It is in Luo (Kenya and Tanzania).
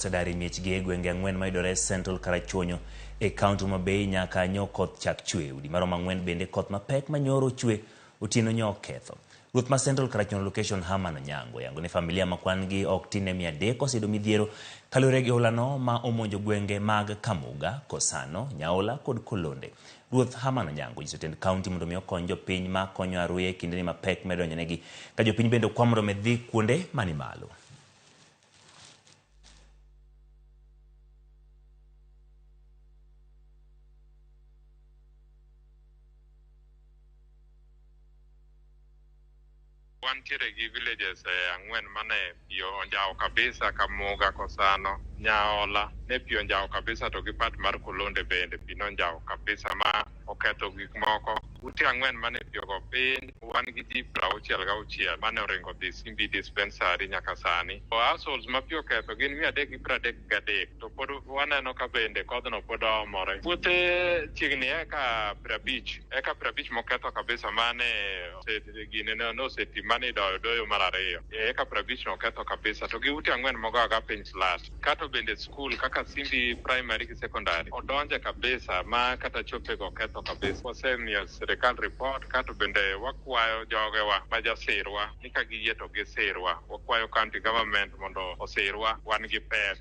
Sadari miechgi e gwenge ang'wen mayudore Central Karachuonyo e kaunti ma Homabay nyaka nyo koth chak chwe. Udi maromo ang'wen bende koth mapek manyoro chwe otieno nyo ketho. Ruoth ma Central Karachuonyo location Herman Onyango yango ne familia ma kwan gi ok tin ne 300 oseyudo midhiero kaluwore gi olano ma omonjo gwenge mag Kamuga, Kosano, Nyaola kod Kolonde. Ruoth Herman Onyango nyiso tend kaunti mondo mi okony jopiny ma konyo aruya e kinde ni mapek medonjonegi ka jopiny bende okwamo mondo dhi kuonde mani malo. Wantiere gi villages ang'wen mane pio onjao kabisa, Kamuga, Kosano, Nyaola ne pio onjao kabisa, to gi part mar Kolonde bende pii nonjao kabisa ma oketho gik moko. Ute ang'wen mane pio go piny, wan gi ji 66 mane oringo dhi Simbi dispensary nyaka sani. Households ma pii oketho gin 333 to pod waneno ka bende kodhno pod omore. Puothe chiegni eka 50 moketho kabisa mane gine no seti mane doyo mar ariyo. Eka 50 noketho kabisa, to gi ute ang'wen mogo aga piny flat. Kato bende school kaka Simbi primary gi secondary odonje kabisa ma kata chope go ketho kabisa. Wasemiyo sirikal report, kato bende wakwayo jogewa ma jasirwa ni ka giyie to gisirwa. Wakwayo county government mondo osirwa, wan gi pek.